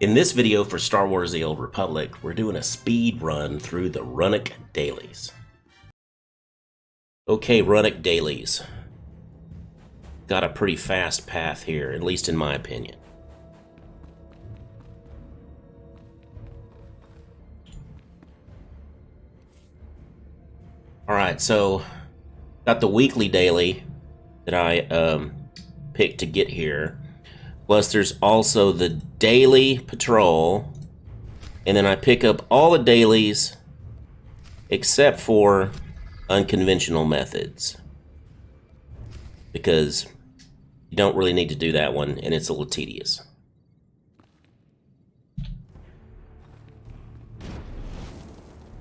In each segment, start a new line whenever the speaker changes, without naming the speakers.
In this video for Star Wars The Old Republic, we're doing a speed run through the Rhunuk Dailies. Okay, Rhunuk Dailies. Got a pretty fast path here, at least in my opinion. Alright, so got the weekly daily that I picked to get here. Plus there's also the daily patrol. And then I pick up all the dailies except for unconventional methods. Because you don't really need to do that one, and it's a little tedious.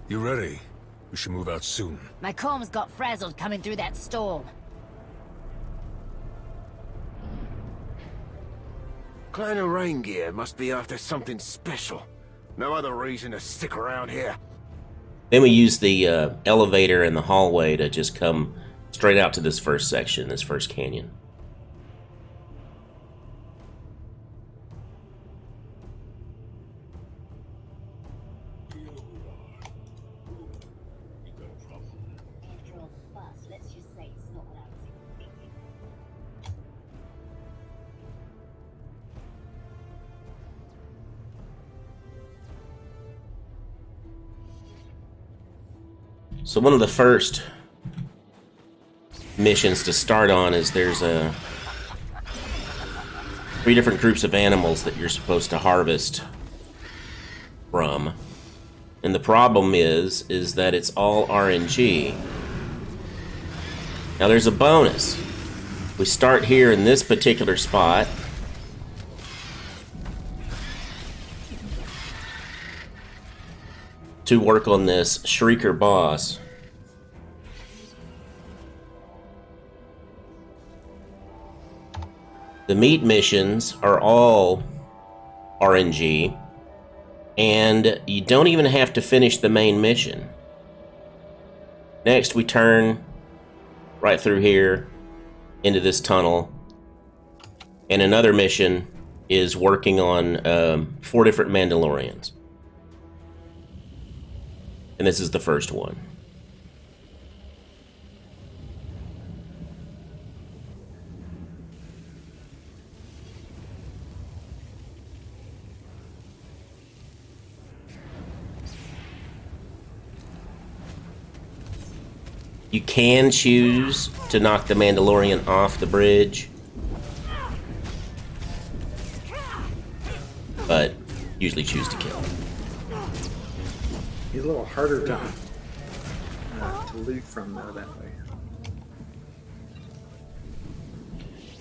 You ready? We should move out soon.
My comms got frazzled coming through that storm.
Clan of Rain Gear must be after something special. No other reason to stick around here.
Then we use the elevator in the hallway to just come straight out to this first section, this first canyon. So one of the first missions to start on is there's three different groups of animals that you're supposed to harvest from. And the problem is that it's all RNG. Now there's a bonus. We start here in this particular spot. To work on this Shreiker boss. The meat missions are all RNG, and you don't even have to finish the main mission. Next, we turn right through here into this tunnel, and another mission is working on 4 different Mandalorians. And this is the first one. You can choose to knock the Mandalorian off the bridge, but usually choose to kill.
He's a little harder to loot from though that way.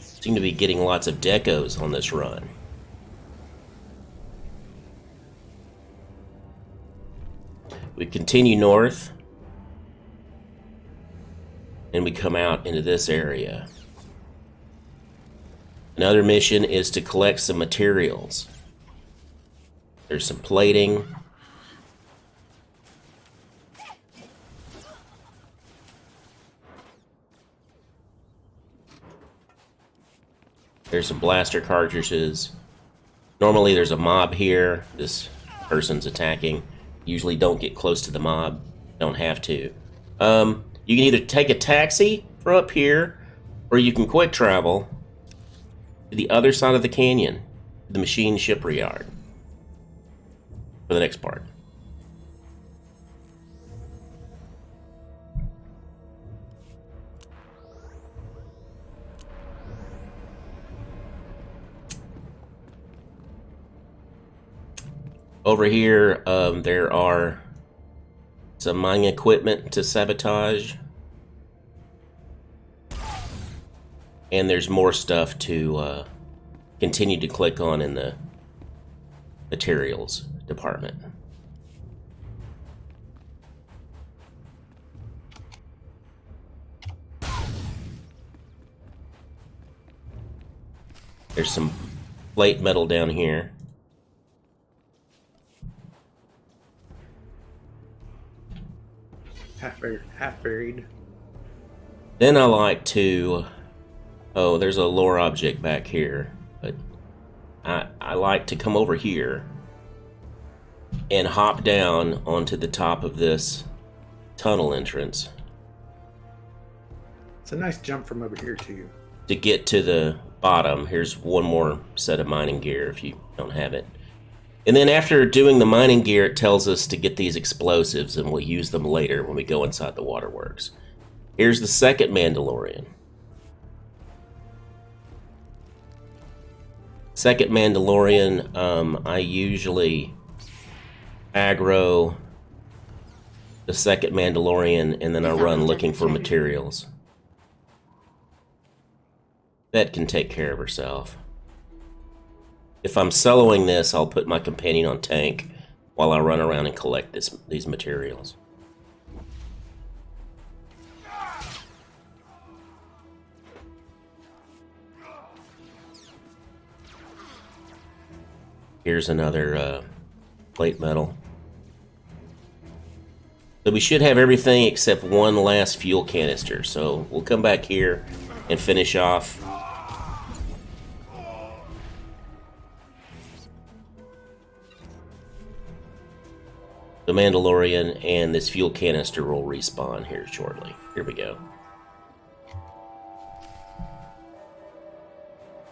Seem to be getting lots of decos on this run. We continue north, and we come out into this area. Another mission is to collect some materials. There's some plating. There's some blaster cartridges. Normally there's a mob here. This person's attacking. Usually don't get close to the mob. Don't have to. You can either take a taxi from up here, or you can quick travel to the other side of the canyon, the machine shipyard, for the next part. Over here, there are some mining equipment to sabotage. And there's more stuff to continue to click on in the materials department. There's some plate metal down here.
Half buried.
Then I like to... Oh, there's a lore object back here, but I like to come over here and hop down onto the top of this tunnel entrance
It's a nice jump from over here too.
to get to the bottom. Here's one more set of mining gear if you don't have it. And then after doing the mining gear, it tells us to get these explosives, and we'll use them later when we go inside the waterworks. Here's the second Mandalorian. Second Mandalorian, I usually aggro the second Mandalorian, and then I run looking for materials. That can take care of herself. If I'm soloing this, I'll put my companion on tank while I run around and collect these materials. Here's another plate metal. So we should have everything except one last fuel canister. So we'll come back here and finish off. The Mandalorian, and this fuel canister will respawn here shortly. Here we go.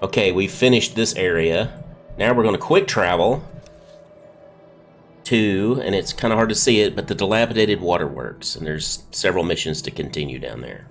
Okay, we finished this area. Now we're going to quick travel to, and it's kind of hard to see it, but the dilapidated waterworks, and there's several missions to continue down there.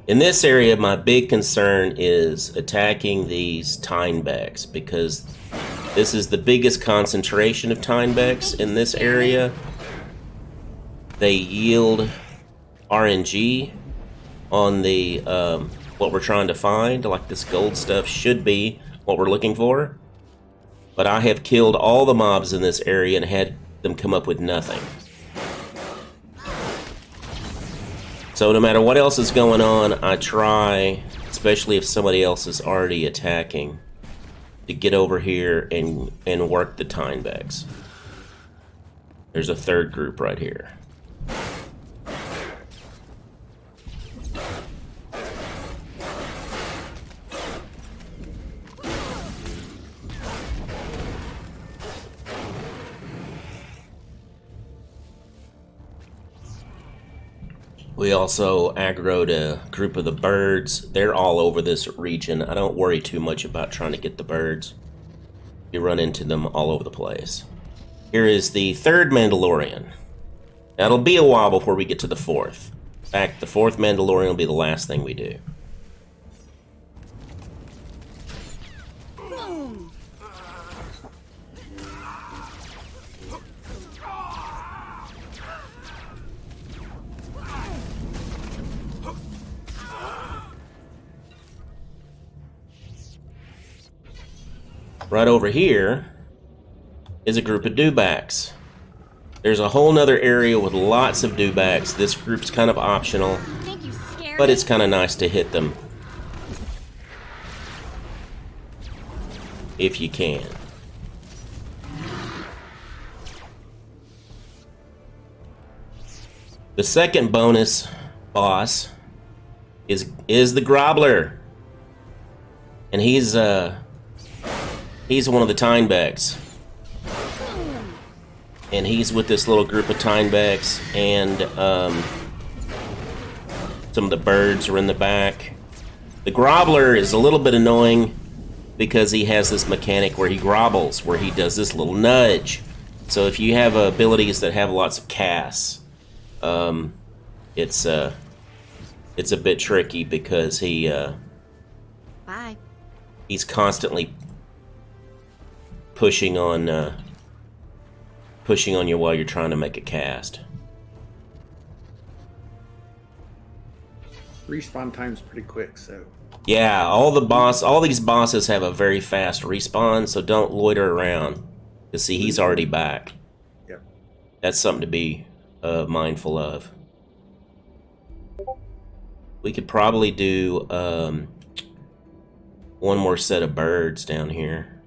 In this area, my big concern is attacking these Dewbacks, because this is the biggest concentration of Dewbacks in this area. They yield RNG on the what we're trying to find, like this gold stuff should be what we're looking for. But I have killed all the mobs in this area and had them come up with nothing. So no matter what else is going on, I try, especially if somebody else is already attacking, to get over here and work the Dewbacks. There's a third group right here. We also aggroed a group of the birds. They're all over this region. I don't worry too much about trying to get the birds. You run into them all over the place. Here is the third Mandalorian. Now, it'll be a while before we get to the fourth. In fact, the fourth Mandalorian will be the last thing we do. Right over here is a group of Dewbacks. There's a whole nother area with lots of Dewbacks. This group's kind of optional, but it's kind of nice to hit them if you can. The second bonus boss is the Grobbler, and he's one of the Dewbacks. And he's with this little group of Dewbacks, and some of the birds are in the back. The Grobbler is a little bit annoying because he has this mechanic where he grobbles, where he does this little nudge. So if you have abilities that have lots of casts, it's a bit tricky because he's constantly pushing on you while you're trying to make a cast.
Respawn time's pretty quick, so.
Yeah, all these bosses have a very fast respawn, so don't loiter around. Cause see, he's already back.
Yep.
That's something to be mindful of. We could probably do one more set of birds down here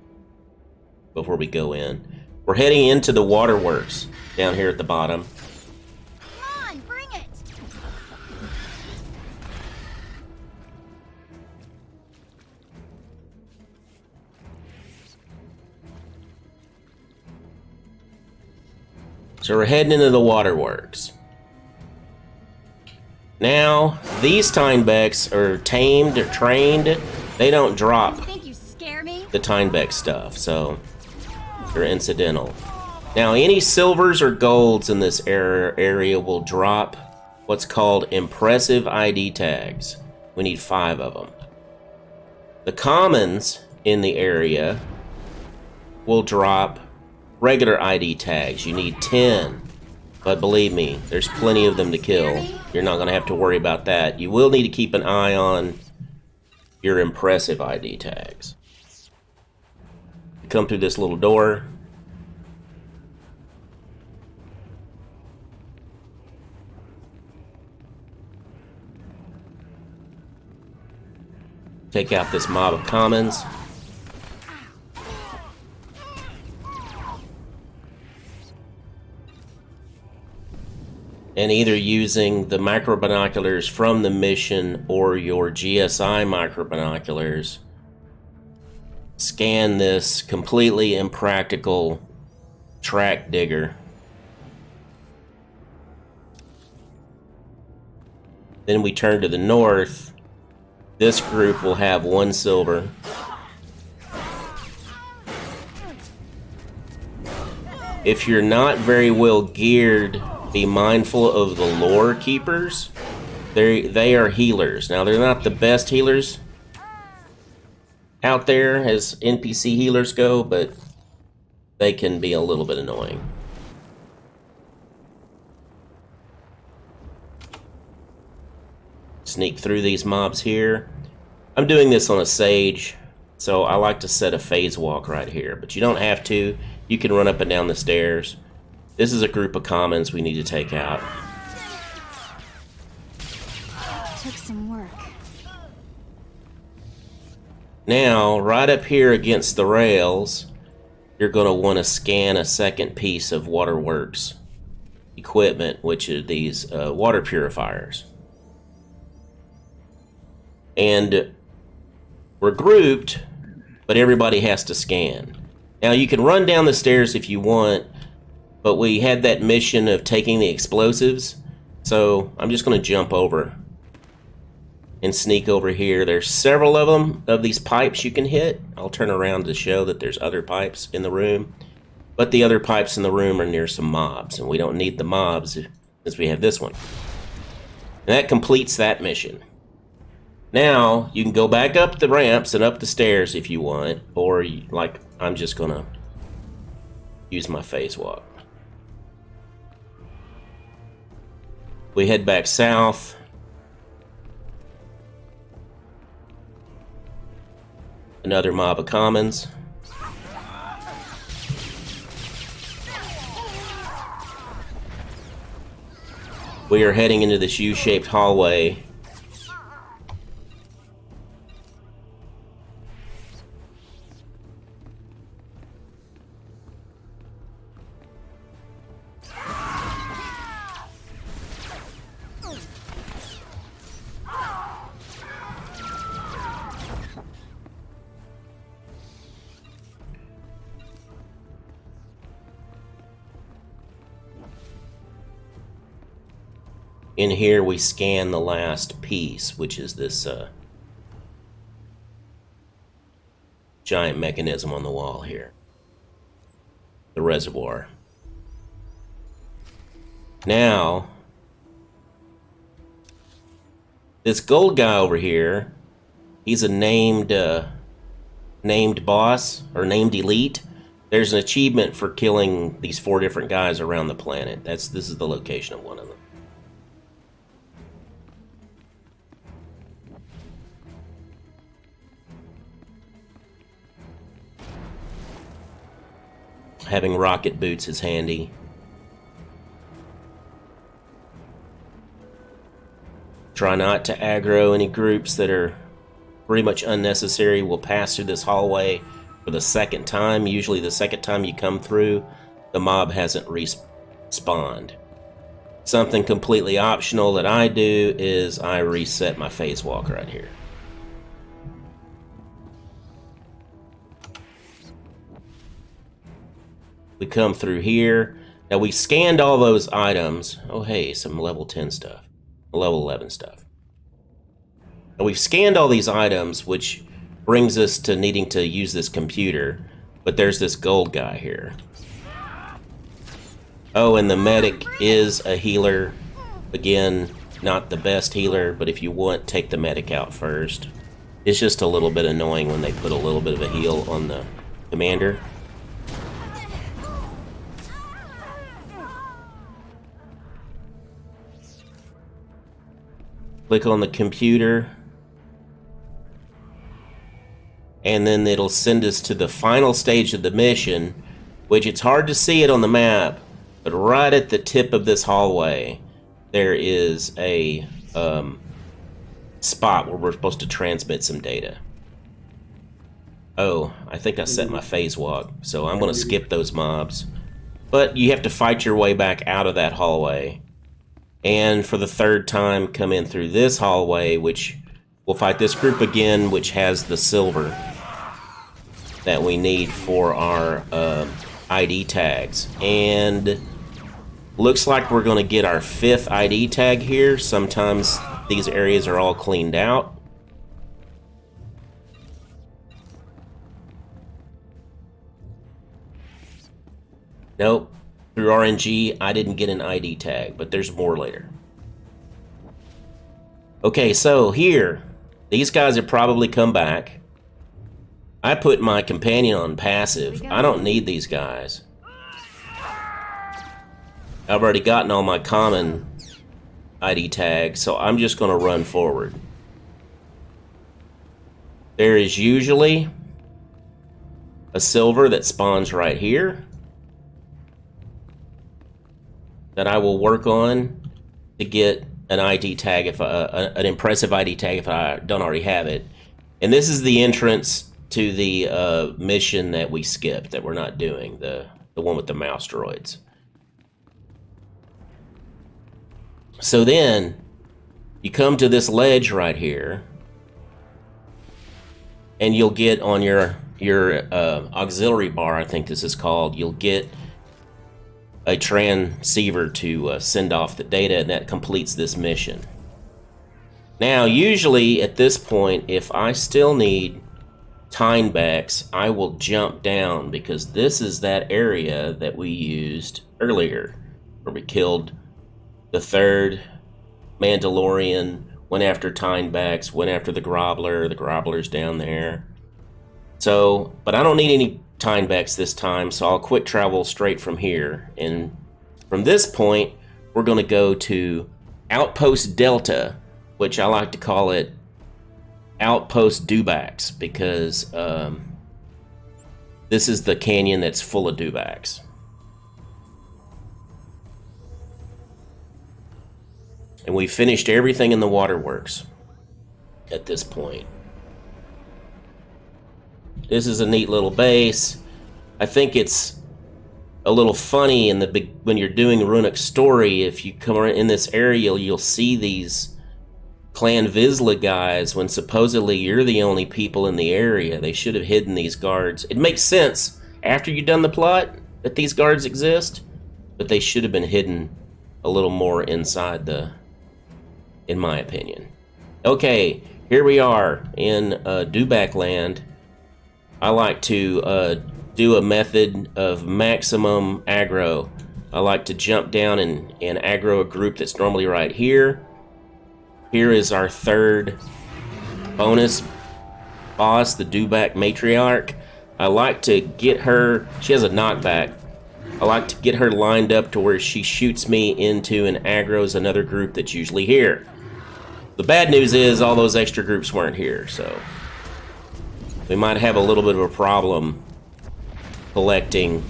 before we go in. We're heading into the waterworks down here at the bottom.
Come on, bring it!
So we're heading into the waterworks. Now, these Timecodes are tamed or trained. They don't drop
You think you scare me?
the Timecodes stuff, so they're incidental. Now, any silvers or golds in this area will drop what's called impressive ID tags. We need 5 of them. The commons in the area will drop regular ID tags. You need 10. But believe me, there's plenty of them to kill. You're not going to have to worry about that. You will need to keep an eye on your impressive ID tags. You come through this little door. Take out this mob of commons. And either using the micro binoculars from the mission or your GSI micro binoculars, scan this completely impractical track digger. Then we turn to the north. This group will have 1 silver. If you're not very well geared, be mindful of the lore keepers. They are healers. Now, they're not the best healers out there as NPC healers go, but they can be a little bit annoying. Sneak through these mobs here. I'm doing this on a Sage, so I like to set a phase walk right here, but you don't have to. You can run up and down the stairs. This is a group of commons we need to take out.
Took some work.
Now, right up here against the rails, you're going to want to scan a second piece of Waterworks equipment, which are these water purifiers. And we're grouped, but everybody has to scan. Now, you can run down the stairs if you want, but we had that mission of taking the explosives, so I'm just going to jump over and sneak over here. There's several of them, of these pipes you can hit. I'll turn around to show that there's other pipes in the room, but the other pipes in the room are near some mobs, and we don't need the mobs since we have this one. And that completes that mission. Now, you can go back up the ramps and up the stairs if you want, or like I'm just going to use my phase walk. We head back south. Another mob of commons. We are heading into this U-shaped hallway. In here, we scan the last piece, which is this giant mechanism on the wall here. The reservoir. Now, this gold guy over here, he's a named boss, or named elite. There's an achievement for killing these 4 different guys around the planet. This is the location of one of them. Having rocket boots is handy. Try not to aggro any groups that are pretty much unnecessary. We'll pass through this hallway for the second time. Usually the second time you come through, the mob hasn't respawned. Something completely optional that I do is I reset my phase walk right here. We come through here. Now we scanned all those items. Oh hey, some level 10 stuff. Level 11 stuff. Now we've scanned all these items, which brings us to needing to use this computer. But there's this gold guy here. Oh, and the medic is a healer. Again, not the best healer, but if you want, take the medic out first. It's just a little bit annoying when they put a little bit of a heal on the commander. Click on the computer, and then it'll send us to the final stage of the mission, which it's hard to see it on the map, but right at the tip of this hallway, there is a spot where we're supposed to transmit some data. Oh, I think I set my phase walk, so I'm going to skip those mobs. But you have to fight your way back out of that hallway. And for the third time, come in through this hallway, which we'll fight this group again, which has the silver that we need for our ID tags. And looks like we're going to get our 5th ID tag here. Sometimes these areas are all cleaned out. Nope. Through RNG, I didn't get an ID tag, but there's more later. Okay, so here, these guys have probably come back. I put my companion on passive. I don't need these guys. I've already gotten all my common ID tags, so I'm just going to run forward. There is usually a silver that spawns right here that I will work on to get an ID tag, if an impressive ID tag if I don't already have it. And this is the entrance to the mission that we skipped, that we're not doing, the one with the mouse droids. So then you come to this ledge right here, and you'll get on your auxiliary bar, I think this is called, you'll get a transceiver to send off the data, and that completes this mission. Now, usually at this point, if I still need Timebacks, I will jump down, because this is that area that we used earlier, where we killed the 3rd Mandalorian, went after Timebacks, went after the Grobbler's down there. So, but I don't need any Timebacks this time, so I'll quick travel straight from here. And from this point, we're going to go to Outpost Delta, which I like to call it Outpost Dewbacks, because this is the canyon that's full of Dewbacks. And we finished everything in the waterworks at this point. This is a neat little base. I think it's a little funny when you're doing Rhunuk's story. If you come in this area, you'll see these Clan Vizsla guys when supposedly you're the only people in the area. They should have hidden these guards. It makes sense after you've done the plot that these guards exist, but they should have been hidden a little more inside in my opinion. Okay, here we are in Dewback land. I like to do a method of maximum aggro. I like to jump down and aggro a group that's normally right here. Here is our 3rd bonus boss, the Dewback matriarch. I like to get her, she has a knockback. I like to get her lined up to where she shoots me into and aggroes another group that's usually here. The bad news is all those extra groups weren't here, so we might have a little bit of a problem collecting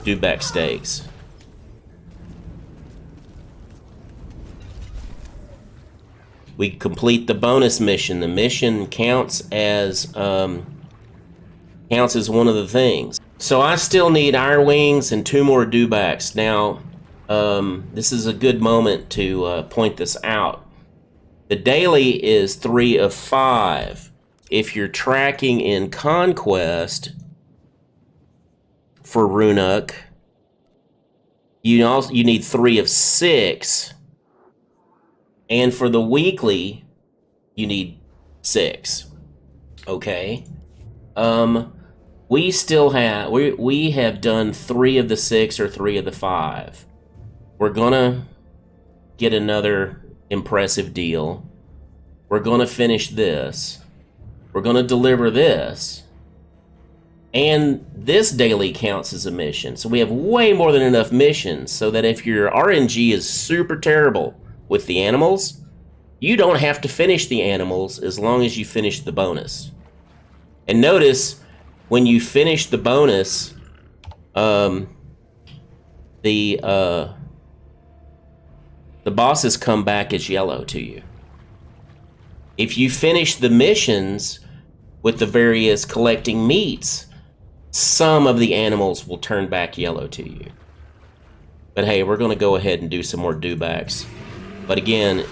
Dewback stakes. we complete the bonus mission. The mission counts as one of the things. So I still need Iron Wings and 2 more Dewbacks. Now, this is a good moment to point this out. The daily is 3 of 5. If you're tracking in Conquest for Rhunuk, you need 3 of 6. And for the weekly, you need 6. Okay? We still have we have done 3 of the 6 or 3 of the 5. We're gonna get another impressive deal. We're gonna finish this. We're gonna deliver this. And this daily counts as a mission. So we have way more than enough missions so that if your RNG is super terrible with the animals, you don't have to finish the animals as long as you finish the bonus. And notice, when you finish the bonus, the bosses come back as yellow to you. If you finish the missions with the various collecting meats, some of the animals will turn back yellow to you. But hey, we're going to go ahead and do some more Dewbacks. But again,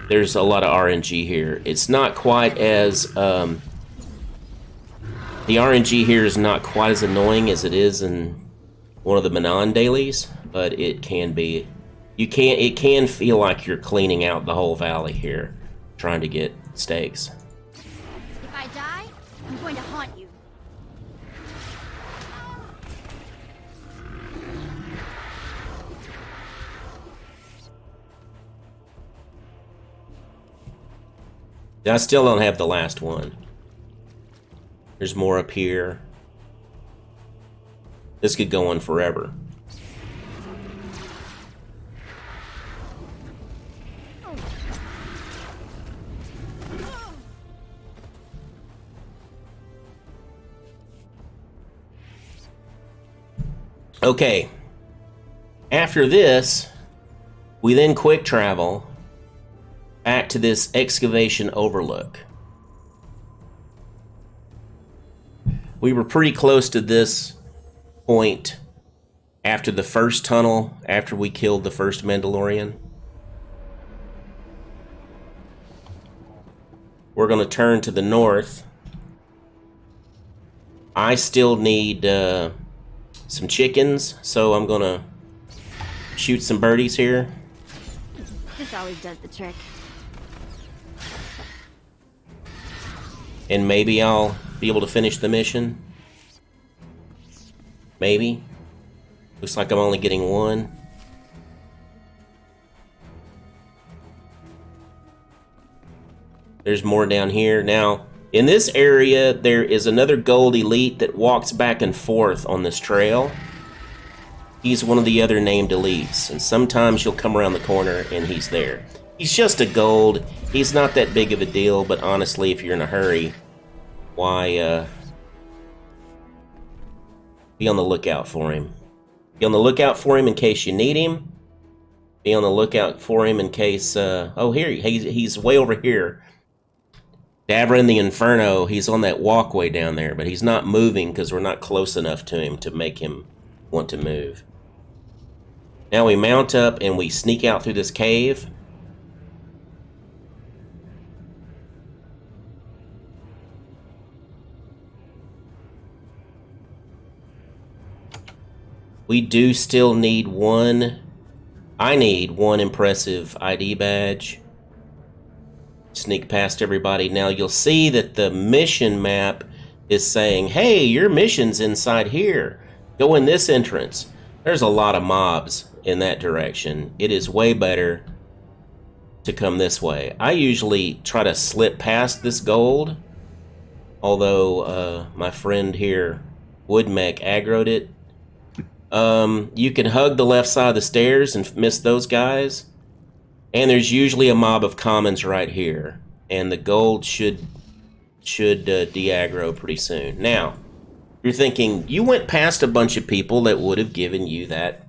there's a lot of RNG here. It's not quite as... the RNG here is not quite as annoying as it is in one of the Manon dailies, but it can be. It can feel like you're cleaning out the whole valley here, trying to get stakes.
If I die, I'm going to haunt you.
I still don't have the last one. There's more up here. This could go on forever. Okay. After this, we then quick travel back to this excavation overlook. We were pretty close to this point after the first tunnel, after we killed the first Mandalorian. We're going to turn to the north. I still need some chickens, so I'm going to shoot some birdies here.
This always does the trick.
And maybe I'll be able to finish the mission. Maybe. Looks like I'm only getting 1. There's more down here. Now, in this area, there is another gold elite that walks back and forth on this trail. He's one of the other named elites, and sometimes you'll come around the corner and he's there. He's just a gold. He's not that big of a deal, but honestly, if you're in a hurry, why, be on the lookout for him. Be on the lookout for him in case you need him. Be on the lookout for him in case, oh, here, he's way over here. Davrin the Inferno, he's on that walkway down there, but he's not moving because we're not close enough to him to make him want to move. Now we mount up and we sneak out through this cave. We do still need one. I need one impressive ID badge. Sneak past everybody. Now you'll see that the mission map is saying, hey, your mission's inside here. Go in this entrance. There's a lot of mobs in that direction. It is way better to come this way. I usually try to slip past this gold, although my friend here, Woodmech, aggroed it. You can hug the left side of the stairs and miss those guys. And there's usually a mob of commons right here. And the gold should de-aggro pretty soon. Now, you're thinking, you went past a bunch of people that would have given you that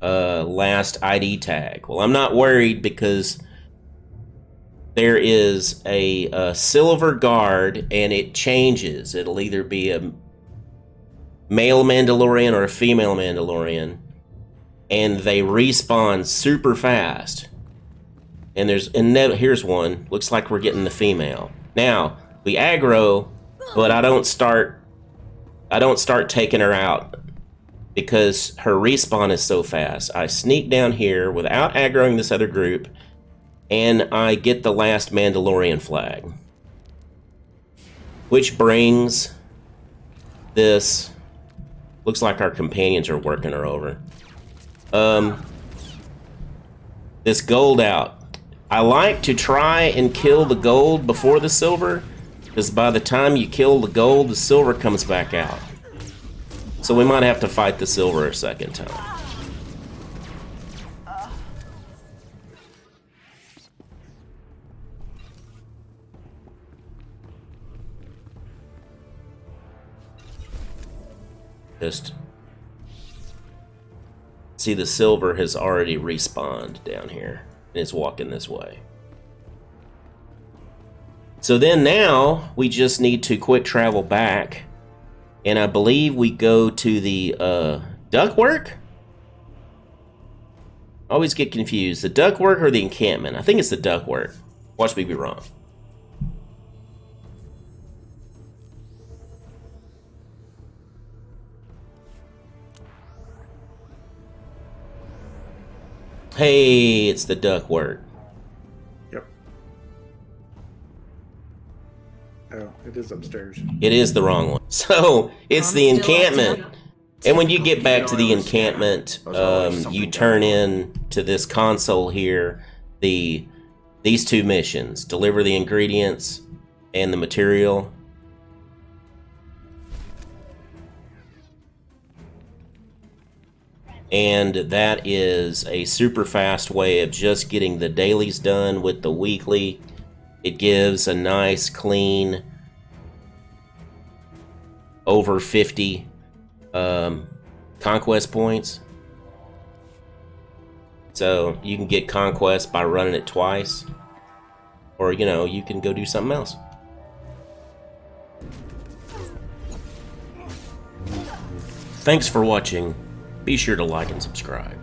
last ID tag. Well, I'm not worried because there is a silver guard, and it changes. It'll either be a male Mandalorian or a female Mandalorian, and they respawn super fast. And here's one. Looks like we're getting the female. Now we aggro, but I don't start taking her out because her respawn is so fast. I sneak down here without aggroing this other group, and I get the last Mandalorian flag, which brings this. Looks like our companions are working her over. This gold out. I like to try and kill the gold before the silver, because by the time you kill the gold, the silver comes back out. So we might have to fight the silver a second time. Just see, the silver has already respawned down here and is walking this way. So then now we just need to quick travel back, and I believe we go to the ductwork. I always get confused. The ductwork or the encampment? I think it's the ductwork. Watch me be wrong. Hey, it's the ductwork.
Yep. Oh, it is upstairs.
It is the wrong one. So, it's the encampment. And when you get back to the encampment, you turn in to this console here, these two missions. Deliver the ingredients and the material. And that is a super fast way of just getting the dailies done with the weekly. It gives a nice, clean, over 50 conquest points. So you can get conquest by running it twice. Or, you know, you can go do something else. Thanks for watching. Be sure to like and subscribe.